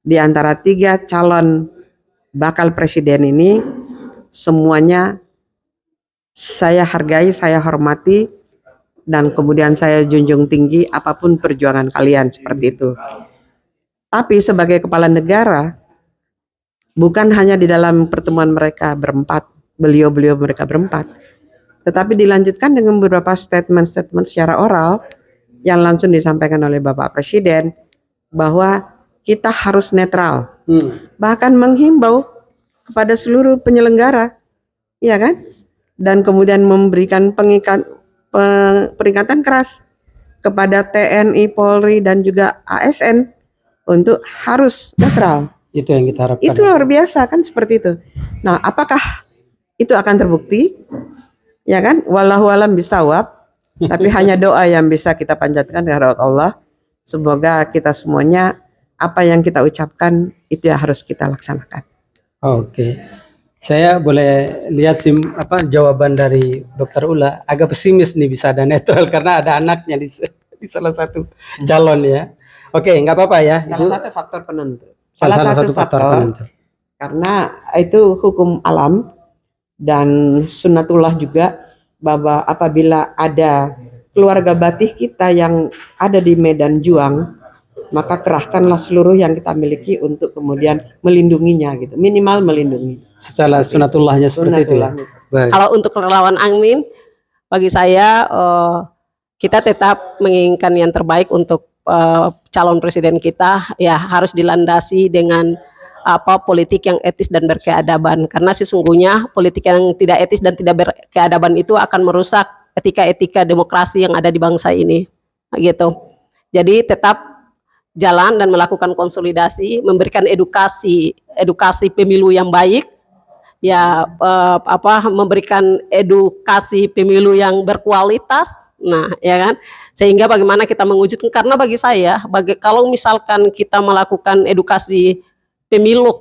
di antara 3 calon bakal presiden ini semuanya saya hargai, saya hormati, dan kemudian saya junjung tinggi apapun perjuangan kalian seperti itu. Tapi sebagai kepala negara, bukan hanya di dalam pertemuan mereka berempat, beliau-beliau mereka berempat, tetapi dilanjutkan dengan beberapa statement-statement secara oral yang langsung disampaikan oleh Bapak Presiden bahwa kita harus netral, bahkan menghimbau kepada seluruh penyelenggara, ya kan? Dan kemudian memberikan peringatan keras kepada TNI, Polri, dan juga ASN untuk harus netral. Itu yang kita harapkan. Itu luar biasa kan seperti itu. Nah, apakah itu akan terbukti? Ya kan? Wallahu alam bisawab. Tapi hanya doa yang bisa kita panjatkan kepada Allah. Semoga kita semuanya apa yang kita ucapkan itu ya harus kita laksanakan. Oke. Saya boleh lihat jawaban dari Dr. Ula, agak pesimis nih bisa ada netral karena ada anaknya di salah satu calon ya. Oke, nggak apa-apa ya. Salah satu faktor penentu. Salah satu faktor penentu. Karena itu hukum alam dan sunnatullah juga bahwa apabila ada keluarga batih kita yang ada di medan juang, maka kerahkanlah seluruh yang kita miliki untuk kemudian melindunginya gitu, minimal melindungi. Secara sunnatullahnya seperti itu ya. Baik. Kalau untuk relawan Amin, bagi saya kita tetap menginginkan yang terbaik untuk calon presiden kita, ya harus dilandasi dengan politik yang etis dan berkeadaban, karena sesungguhnya politik yang tidak etis dan tidak berkeadaban itu akan merusak etika-etika demokrasi yang ada di bangsa ini, gitu. Jadi tetap jalan dan melakukan konsolidasi, memberikan edukasi pemilu yang baik, ya memberikan edukasi pemilu yang berkualitas. Nah, ya kan, sehingga bagaimana kita mewujudkan, karena bagi saya, kalau misalkan kita melakukan edukasi pemilu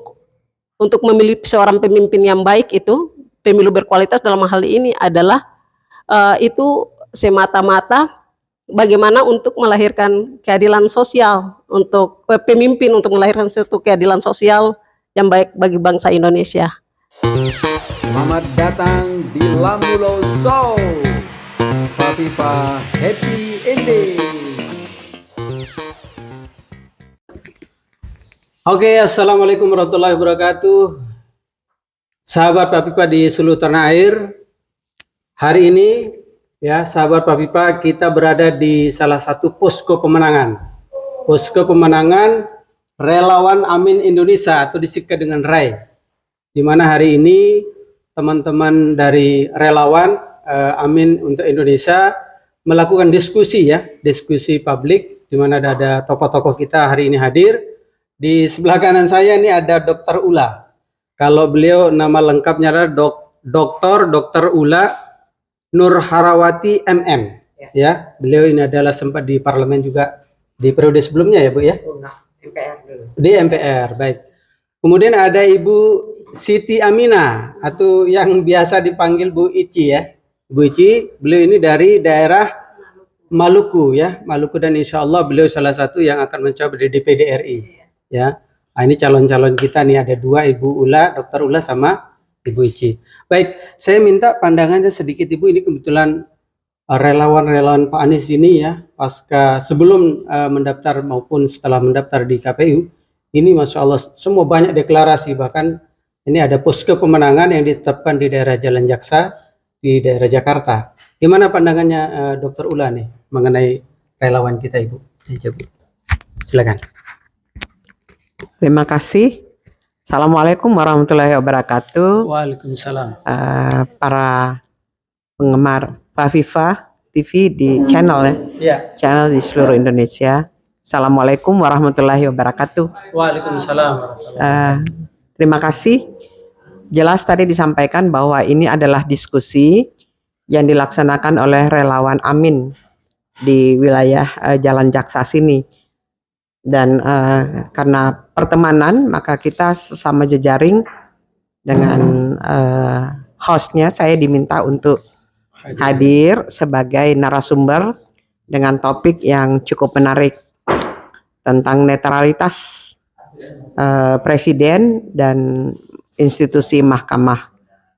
untuk memilih seorang pemimpin yang baik, itu pemilu berkualitas dalam hal ini adalah itu semata-mata bagaimana untuk melahirkan keadilan sosial, untuk pemimpin untuk melahirkan suatu keadilan sosial yang baik bagi bangsa Indonesia. Selamat datang di Lamulo Show. Fafifa Happy Ending. Oke, assalamualaikum warahmatullahi wabarakatuh. Sahabat Fafifa di seluruh tanah air. Hari ini ya, sahabat Fafifa, kita berada di salah satu posko pemenangan. Posko pemenangan Relawan Amin Indonesia atau disingkat dengan RAI. Di mana hari ini teman-teman dari Relawan Amin untuk Indonesia melakukan diskusi ya, diskusi publik, di mana ada tokoh-tokoh kita hari ini hadir. Di sebelah kanan saya ini ada Dr. Ula. Kalau beliau nama lengkapnya adalah Dr. Ula Nur Harawati MM, ya. Beliau ini adalah sempat di parlemen juga di periode sebelumnya ya Bu ya. MPR dulu. Di MPR, baik. Kemudian ada Ibu Siti Aminah atau yang biasa dipanggil Bu Ici ya. Bu Ici, beliau ini dari daerah Maluku ya, Maluku, dan insya Allah beliau salah satu yang akan mencoba di DPD RI ya. Nah, ini calon-calon kita nih, ada 2, Ibu Ula, Dr. Ula sama Ibu Ici. Baik, saya minta pandangannya sedikit Ibu. Ini kebetulan relawan-relawan Pak Anies ini ya, pasca sebelum mendaftar maupun setelah mendaftar di KPU, ini Masya Allah semua banyak deklarasi. Bahkan ini ada posko pemenangan yang ditetapkan di daerah Jalan Jaksa di daerah Jakarta. Gimana pandangannya Dr. Ula nih mengenai relawan kita Ibu? Silakan. Terima kasih. Assalamualaikum warahmatullahi wabarakatuh. Waalaikumsalam. Para penggemar Fafifa TV di channel ya, channel di seluruh Indonesia. Assalamualaikum warahmatullahi wabarakatuh. Waalaikumsalam. Terima kasih. Jelas tadi disampaikan bahwa ini adalah diskusi yang dilaksanakan oleh relawan Amin di wilayah Jalan Jaksa sini. Dan karena pertemanan, maka kita sesama jejaring dengan hostnya, saya diminta untuk hadir sebagai narasumber dengan topik yang cukup menarik tentang netralitas presiden dan institusi Mahkamah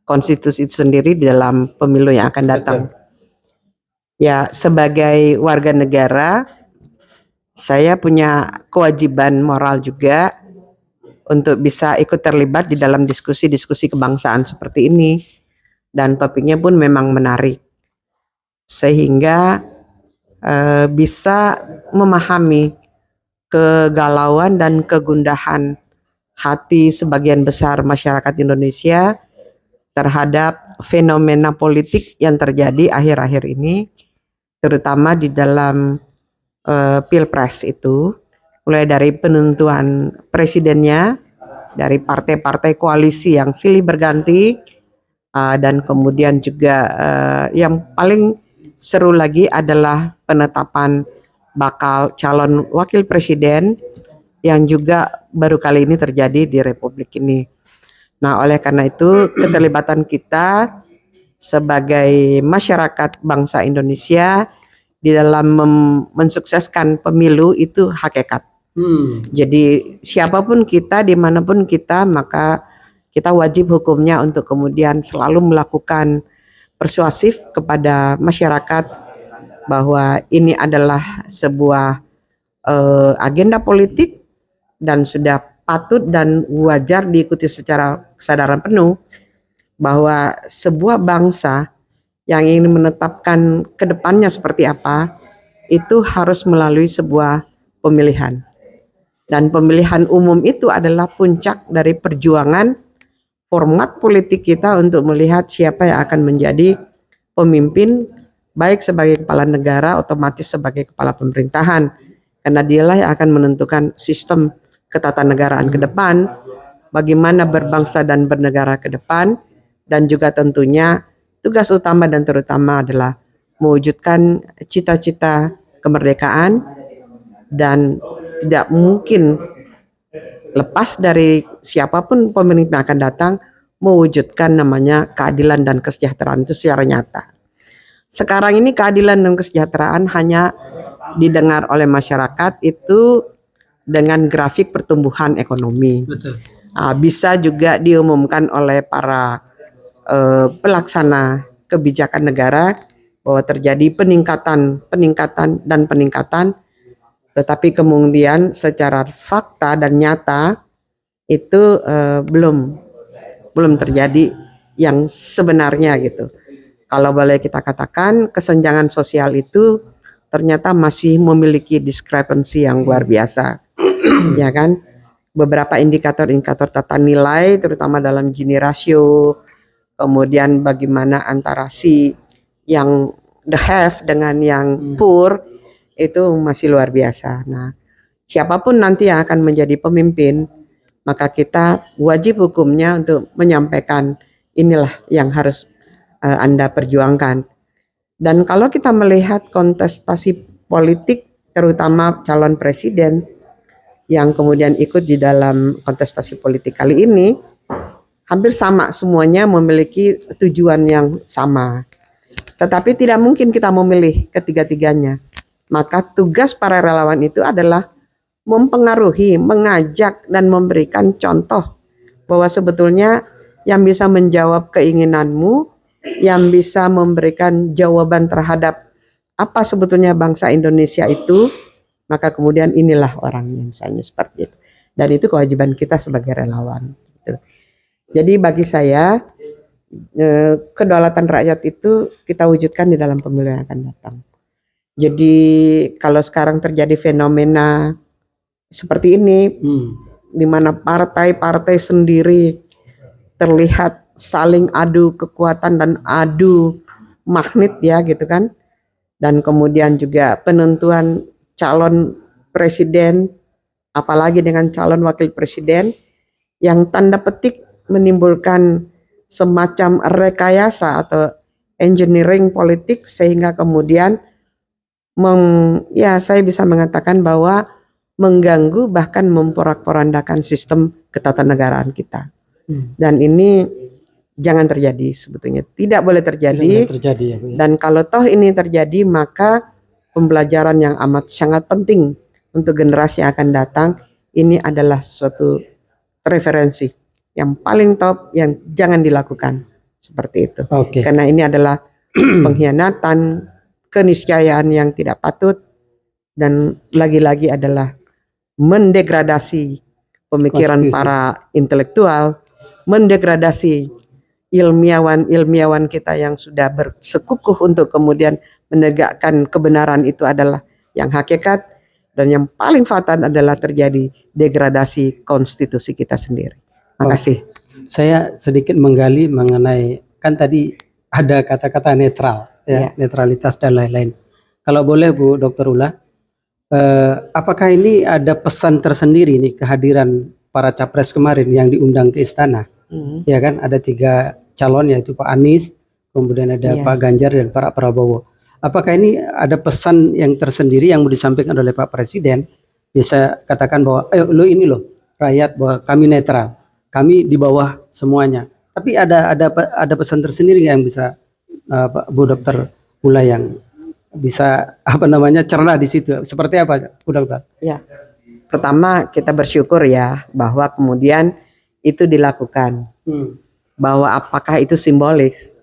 Konstitusi itu sendiri di dalam pemilu yang akan datang. Ya, sebagai warga negara, saya punya kewajiban moral juga untuk bisa ikut terlibat di dalam diskusi-diskusi kebangsaan seperti ini. Dan topiknya pun memang menarik. Sehingga bisa memahami kegalauan dan kegundahan hati sebagian besar masyarakat Indonesia terhadap fenomena politik yang terjadi akhir-akhir ini, terutama di dalam pilpres itu, mulai dari penentuan presidennya, dari partai-partai koalisi yang silih berganti, dan kemudian juga yang paling seru lagi adalah penetapan bakal calon wakil presiden yang juga baru kali ini terjadi di Republik ini. Nah, oleh karena itu keterlibatan kita sebagai masyarakat bangsa Indonesia di dalam mensukseskan pemilu itu hakikat. Jadi siapapun kita, dimanapun kita, maka kita wajib hukumnya untuk kemudian selalu melakukan persuasif kepada masyarakat bahwa ini adalah sebuah agenda politik dan sudah patut dan wajar diikuti secara kesadaran penuh bahwa sebuah bangsa yang ingin menetapkan ke depannya seperti apa itu harus melalui sebuah pemilihan. Dan pemilihan umum itu adalah puncak dari perjuangan format politik kita untuk melihat siapa yang akan menjadi pemimpin, baik sebagai kepala negara, otomatis sebagai kepala pemerintahan. Karena dialah yang akan menentukan sistem ketatanegaraan ke depan, bagaimana berbangsa dan bernegara ke depan, dan juga tentunya tugas utama dan terutama adalah mewujudkan cita-cita kemerdekaan dan tidak mungkin lepas dari siapapun pemimpin akan datang mewujudkan namanya keadilan dan kesejahteraan itu secara nyata. Sekarang ini keadilan dan kesejahteraan hanya didengar oleh masyarakat itu dengan grafik pertumbuhan ekonomi. Betul. Bisa juga diumumkan oleh para pelaksana kebijakan negara bahwa terjadi peningkatan, tetapi kemudian secara fakta dan nyata itu belum terjadi yang sebenarnya gitu. Kalau boleh kita katakan kesenjangan sosial itu ternyata masih memiliki diskrepansi yang luar biasa, ya kan? Beberapa indikator-indikator tata nilai, terutama dalam Gini rasio, kemudian bagaimana antara si yang the have dengan yang poor itu masih luar biasa. Nah, siapapun nanti yang akan menjadi pemimpin, maka kita wajib hukumnya untuk menyampaikan inilah yang harus Anda perjuangkan. Dan kalau kita melihat kontestasi politik, terutama calon presiden yang kemudian ikut di dalam kontestasi politik kali ini, hampir sama semuanya memiliki tujuan yang sama. Tetapi tidak mungkin kita memilih ketiga-tiganya. Maka tugas para relawan itu adalah mempengaruhi, mengajak dan memberikan contoh bahwa sebetulnya yang bisa menjawab keinginanmu, yang bisa memberikan jawaban terhadap apa sebetulnya bangsa Indonesia itu, maka kemudian inilah orangnya, misalnya seperti itu. Dan itu kewajiban kita sebagai relawan. Jadi bagi saya kedaulatan rakyat itu kita wujudkan di dalam pemilu yang akan datang. Jadi kalau sekarang terjadi fenomena seperti ini, di mana partai-partai sendiri terlihat saling adu kekuatan dan adu magnet ya gitu kan. Dan kemudian juga penentuan calon presiden, apalagi dengan calon wakil presiden yang tanda petik menimbulkan semacam rekayasa atau engineering politik sehingga kemudian saya bisa mengatakan bahwa mengganggu bahkan memporak-porandakan sistem ketatanegaraan kita. Dan ini jangan terjadi sebetulnya, tidak boleh terjadi. Ya, Bu, ya. Dan kalau toh ini terjadi, maka pembelajaran yang amat sangat penting untuk generasi yang akan datang ini adalah suatu referensi yang paling top yang jangan dilakukan seperti itu. Oke. Karena ini adalah pengkhianatan, keniscayaan yang tidak patut, dan lagi-lagi adalah mendegradasi pemikiran Konstitusi. para intelektual, mendegradasi ilmiawan-ilmiawan kita yang sudah bersekukuh untuk kemudian menegakkan kebenaran itu adalah yang hakikat, dan yang paling fatal adalah terjadi degradasi konstitusi kita sendiri. Makasih. Saya sedikit menggali mengenai, kan tadi ada kata-kata netral, ya, Iya. netralitas dan lain-lain. Kalau boleh Bu Dr. Ula, apakah ini ada pesan tersendiri nih kehadiran para capres kemarin yang diundang ke istana? Ya kan, ada 3 calon yaitu Pak Anies, kemudian ada Iya. Pak Ganjar dan Pak Prabowo. Apakah ini ada pesan yang tersendiri yang mau disampaikan oleh Pak Presiden? Bisa katakan bahwa, ayo lo ini loh rakyat, bahwa kami netral, kami di bawah semuanya. Tapi ada pesan tersendiri yang bisa Bu Dokter Ula yang bisa cerna di situ. Seperti apa Bu Dokter? Ya, pertama kita bersyukur ya bahwa kemudian itu dilakukan. Bahwa apakah itu simbolis?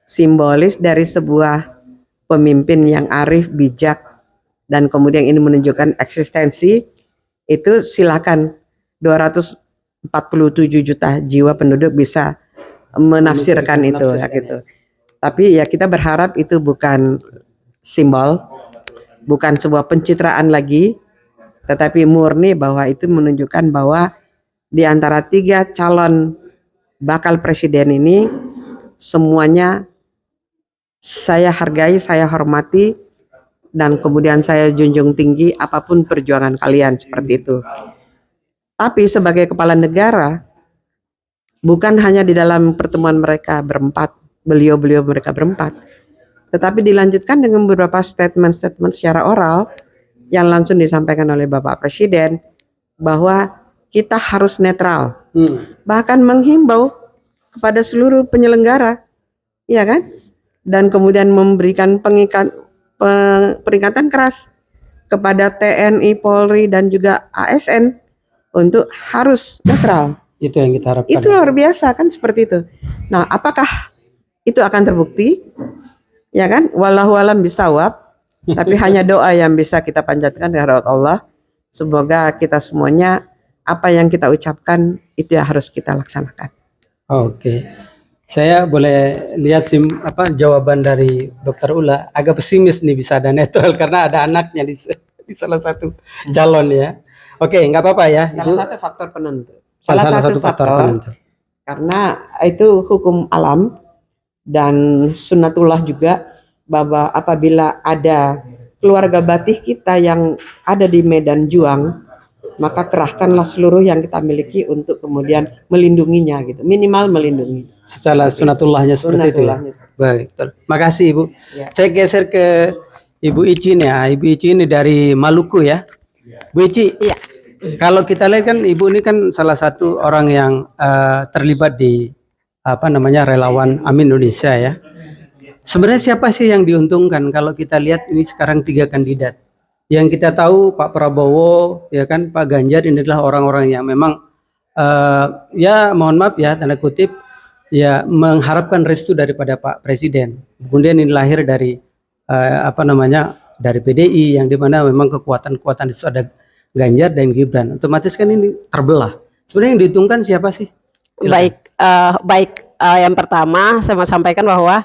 Simbolis dari sebuah pemimpin yang arif, bijak, dan kemudian ini menunjukkan eksistensi, itu silakan 247 juta jiwa penduduk bisa menafsirkan itu ya gitu. Tapi ya kita berharap itu bukan simbol, bukan sebuah pencitraan lagi, tetapi murni bahwa itu menunjukkan bahwa di antara 3 calon bakal presiden ini semuanya saya hargai, saya hormati, dan kemudian saya junjung tinggi apapun perjuangan kalian, seperti itu. Tapi sebagai kepala negara, bukan hanya di dalam pertemuan mereka berempat, beliau-beliau mereka berempat, tetapi dilanjutkan dengan beberapa statement-statement secara oral yang langsung disampaikan oleh Bapak Presiden bahwa kita harus netral, bahkan menghimbau kepada seluruh penyelenggara, ya kan? Dan kemudian memberikan peringatan keras kepada TNI, Polri, dan juga ASN untuk harus netral. Itu yang kita harapkan. Itu luar biasa kan, seperti itu. Nah, apakah itu akan terbukti? Ya kan? Wallahu alam bisawab. Tapi hanya doa yang bisa kita panjatkan kepada Allah. Semoga kita semuanya apa yang kita ucapkan itu ya harus kita laksanakan. Oke. Saya boleh lihat jawaban dari Dokter Ula agak pesimis nih, bisa ada netral karena ada anaknya di salah satu calon ya. Oke, nggak apa-apa ya. Salah satu faktor penentu. Salah satu faktor penentu. Karena itu hukum alam dan sunnatullah juga, bahwa apabila ada keluarga Batih kita yang ada di medan juang, maka kerahkanlah seluruh yang kita miliki untuk kemudian melindunginya gitu, minimal melindungi. Secara sunatullahnya seperti itu ya. Baik, makasih Ibu. Ya. Saya geser ke Ibu Ici nih ya. Ibu Ici ini dari Maluku ya. Bu Ici, Iya. kalau kita lihat kan Ibu ini kan salah satu orang yang terlibat di relawan Amin Indonesia ya. Sebenarnya siapa sih yang diuntungkan kalau kita lihat ini sekarang 3 kandidat? Yang kita tahu Pak Prabowo, ya kan, Pak Ganjar, ini adalah orang-orang yang memang ya mohon maaf ya tanda kutip ya mengharapkan restu daripada Pak Presiden. Kemudian ini lahir dari dari PDI yang dimana memang kekuatan-kekuatan itu ada Ganjar dan Gibran. Otomatis kan ini terbelah. Sebenarnya yang diuntungkan siapa sih? Silakan. Baik, yang pertama saya mau sampaikan bahwa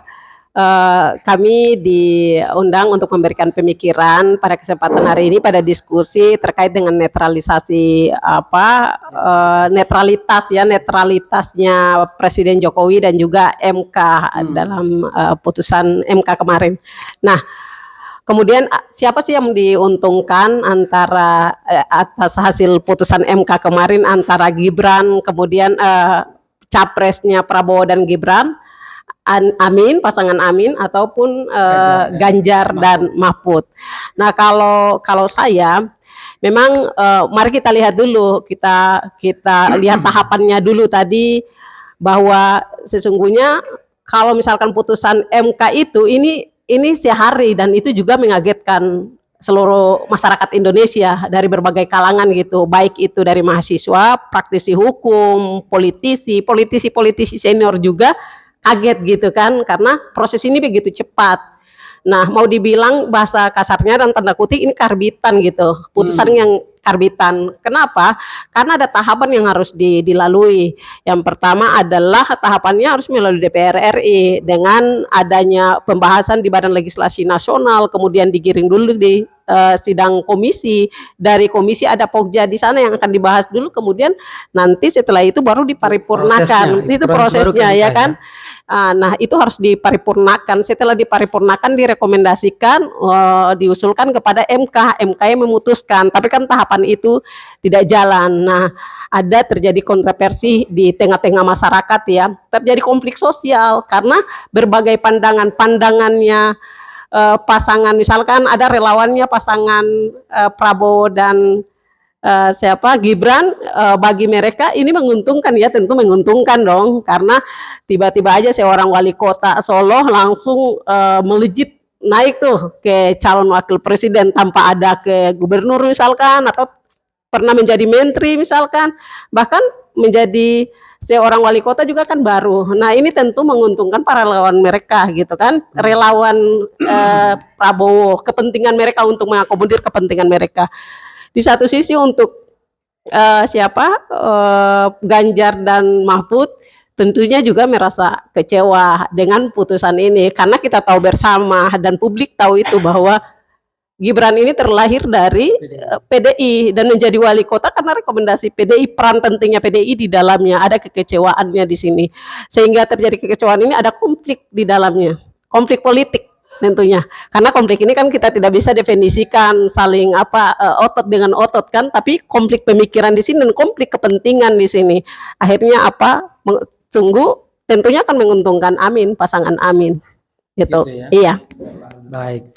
kami diundang untuk memberikan pemikiran pada kesempatan hari ini pada diskusi terkait dengan netralisasi netralitasnya Presiden Jokowi dan juga MK dalam putusan MK kemarin. Nah, kemudian siapa sih yang diuntungkan atas hasil putusan MK kemarin antara Gibran, kemudian capresnya Prabowo dan Gibran, Amin, pasangan Amin, ataupun Ganjar dan Mahfud. Nah, kalau saya memang mari kita lihat dulu, kita lihat tahapannya dulu tadi, bahwa sesungguhnya kalau misalkan putusan MK itu ini sehari, dan itu juga mengagetkan seluruh masyarakat Indonesia dari berbagai kalangan gitu, baik itu dari mahasiswa, praktisi hukum, politisi senior juga kaget gitu kan, karena proses ini begitu cepat. Nah, mau dibilang bahasa kasarnya dan tanda kutip ini karbitan gitu, putusan yang karbitan. Kenapa? Karena ada tahapan yang harus dilalui. Yang pertama adalah tahapannya harus melalui DPR RI dengan adanya pembahasan di Badan Legislasi Nasional, kemudian digiring dulu di sidang komisi. Dari komisi ada Pokja di sana yang akan dibahas dulu, kemudian nanti setelah itu baru diparipurnakan. Itu prosesnya ya kan. Nah, itu harus diparipurnakan. Setelah diparipurnakan, direkomendasikan, diusulkan kepada MK. MK yang memutuskan. Tapi kan tahapan itu tidak jalan. Nah, ada terjadi kontroversi di tengah-tengah masyarakat ya. Terjadi konflik sosial karena berbagai pandangannya pasangan. Misalkan ada relawannya pasangan Prabowo dan Gibran, bagi mereka ini menguntungkan ya, tentu menguntungkan dong, karena tiba-tiba aja seorang wali kota Solo langsung melejit naik tuh ke calon wakil presiden tanpa ada ke gubernur misalkan, atau pernah menjadi menteri misalkan, bahkan menjadi seorang wali kota juga kan baru. Nah, ini tentu menguntungkan para relawan mereka gitu kan, relawan Prabowo, kepentingan mereka untuk mengakomodir kepentingan mereka. Di satu sisi untuk Ganjar dan Mahfud tentunya juga merasa kecewa dengan putusan ini, karena kita tahu bersama dan publik tahu itu bahwa Gibran ini terlahir dari PDI dan menjadi wali kota karena rekomendasi PDI, peran pentingnya PDI di dalamnya, ada kekecewaannya di sini. Sehingga terjadi kekecewaan ini, ada konflik di dalamnya, konflik politik tentunya. Karena konflik ini kan kita tidak bisa definisikan saling otot dengan otot kan, tapi konflik pemikiran di sini dan konflik kepentingan di sini. Akhirnya sungguh tentunya akan menguntungkan Amin, pasangan Amin. Gitu ya? Iya. Baik.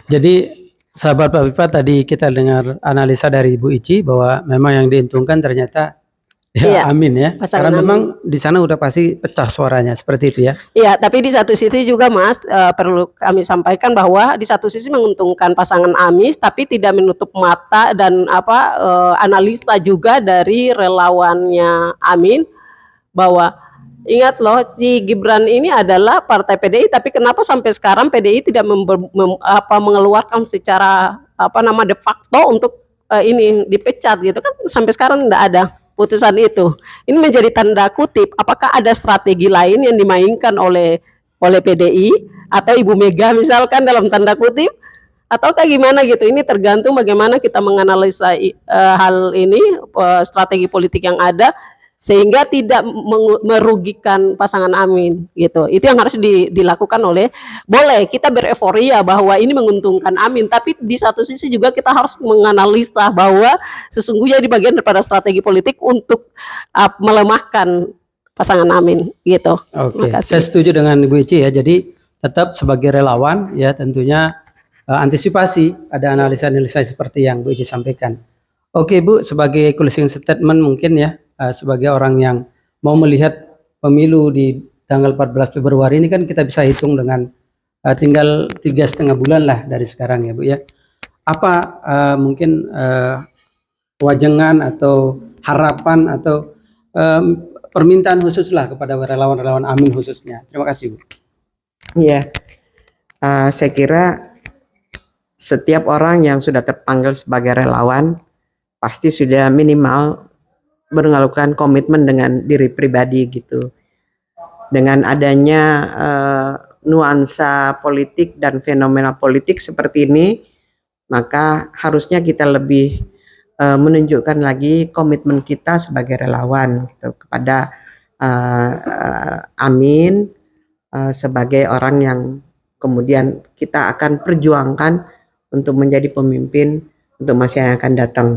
Jadi sahabat Pak Pipa, tadi kita dengar analisa dari Ibu Ici bahwa memang yang diuntungkan ternyata ya, Amin ya. Karena memang di sana udah pasti pecah suaranya seperti itu ya. Iya, tapi di satu sisi juga Mas, perlu kami sampaikan bahwa di satu sisi menguntungkan pasangan Amin, tapi tidak menutup mata dan analisa juga dari relawannya Amin bahwa ingat loh, si Gibran ini adalah partai PDI, tapi kenapa sampai sekarang PDI tidak mengeluarkan secara de facto untuk ini dipecat gitu kan, sampai sekarang tidak ada putusan itu. Ini menjadi tanda kutip, apakah ada strategi lain yang dimainkan oleh PDI atau Ibu Mega misalkan dalam tanda kutip, ataukah gimana gitu. Ini tergantung bagaimana kita menganalisa hal ini, strategi politik yang ada, sehingga tidak merugikan pasangan Amin gitu. Itu yang harus dilakukan boleh kita bereforia bahwa ini menguntungkan Amin, tapi di satu sisi juga kita harus menganalisa bahwa sesungguhnya di bagian daripada strategi politik untuk melemahkan pasangan Amin gitu. Oke, saya setuju dengan Ibu Ici ya. Jadi tetap sebagai relawan ya, tentunya antisipasi ada analisa-analisa seperti yang Bu Ici sampaikan. Oke Bu, sebagai closing statement mungkin ya, sebagai orang yang mau melihat pemilu di tanggal 14 Februari ini kan kita bisa hitung dengan tinggal 3,5 bulan lah dari sekarang ya Bu ya. Apa mungkin wajangan atau harapan atau permintaan khusus lah kepada relawan-relawan Amin khususnya. Terima kasih Bu. Iya, saya kira setiap orang yang sudah terpanggil sebagai relawan pasti sudah minimal melakukan komitmen dengan diri pribadi gitu. Dengan adanya nuansa politik dan fenomena politik seperti ini, maka harusnya kita lebih menunjukkan lagi komitmen kita sebagai relawan gitu, kepada Amin sebagai orang yang kemudian kita akan perjuangkan untuk menjadi pemimpin untuk masa yang akan datang.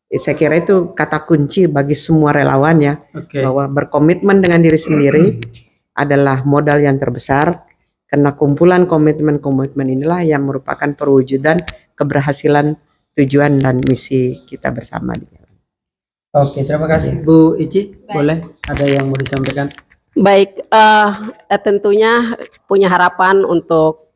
Saya kira itu kata kunci bagi semua relawan ya, bahwa berkomitmen dengan diri sendiri adalah modal yang terbesar, karena kumpulan komitmen-komitmen inilah yang merupakan perwujudan keberhasilan tujuan dan misi kita bersama. Oke, terima kasih Bu Ici. Boleh ada yang mau disampaikan? Baik, tentunya punya harapan untuk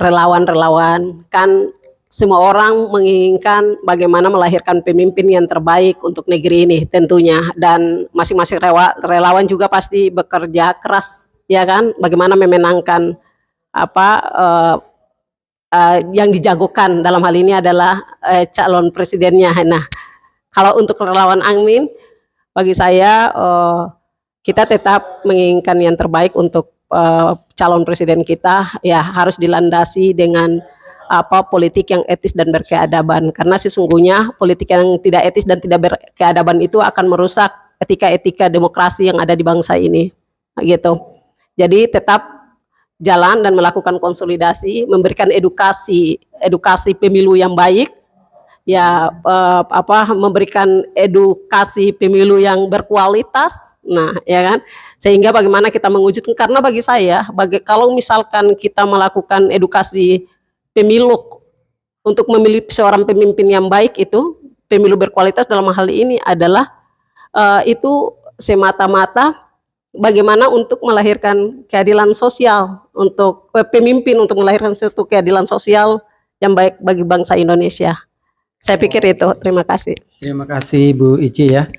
relawan-relawan, kan semua orang menginginkan bagaimana melahirkan pemimpin yang terbaik untuk negeri ini tentunya, dan masing-masing relawan juga pasti bekerja keras, ya kan, bagaimana memenangkan apa yang dijagokan dalam hal ini adalah calon presidennya. Nah, kalau untuk relawan Angmin, bagi saya kita tetap menginginkan yang terbaik untuk calon presiden kita, ya harus dilandasi dengan politik yang etis dan berkeadaban, karena sesungguhnya politik yang tidak etis dan tidak berkeadaban itu akan merusak etika-etika demokrasi yang ada di bangsa ini, gitu. Jadi tetap jalan dan melakukan konsolidasi, memberikan edukasi pemilu yang baik, ya memberikan edukasi pemilu yang berkualitas. Nah, ya kan, sehingga bagaimana kita mewujudkan, karena bagi saya kalau misalkan kita melakukan edukasi pemilu untuk memilih seorang pemimpin yang baik, itu pemilu berkualitas dalam hal ini adalah itu semata-mata bagaimana untuk melahirkan keadilan sosial untuk pemimpin, untuk melahirkan suatu keadilan sosial yang baik bagi bangsa Indonesia. Saya pikir itu. Terima kasih. Terima kasih Bu Ici ya.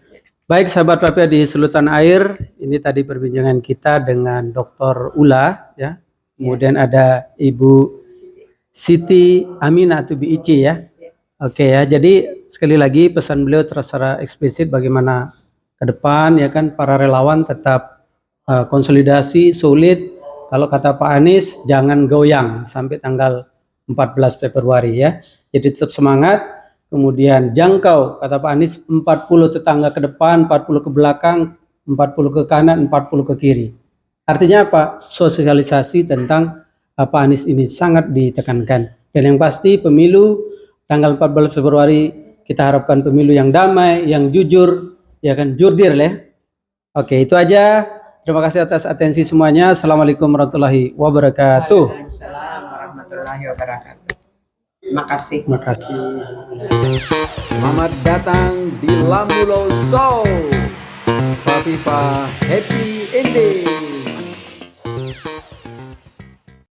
Baik sahabat Papia di seluruh tanah air, ini tadi perbincangan kita dengan Dr. Ula ya. Kemudian ada Ibu Siti Aminah atau Bu Ici ya. Oke ya, jadi sekali lagi pesan beliau secara eksplisit bagaimana ke depan ya kan, para relawan tetap konsolidasi solid. Kalau kata Pak Anies, jangan goyang sampai tanggal 14 Februari ya. Jadi tetap semangat. Kemudian jangkau, kata Pak Anies, 40 tetangga ke depan, 40 ke belakang, 40 ke kanan, 40 ke kiri. Artinya apa? Sosialisasi tentang Pak Anies ini sangat ditekankan. Dan yang pasti pemilu tanggal 14 Februari kita harapkan pemilu yang damai, yang jujur, ya kan, jurdil ya. Oke, itu aja. Terima kasih atas atensi semuanya. Assalamualaikum warahmatullahi wabarakatuh. Waalaikumsalam warahmatullahi wabarakatuh. Terima kasih. Terima kasih. Selamat datang di Lamulo Show. Fafifa Happy Ending.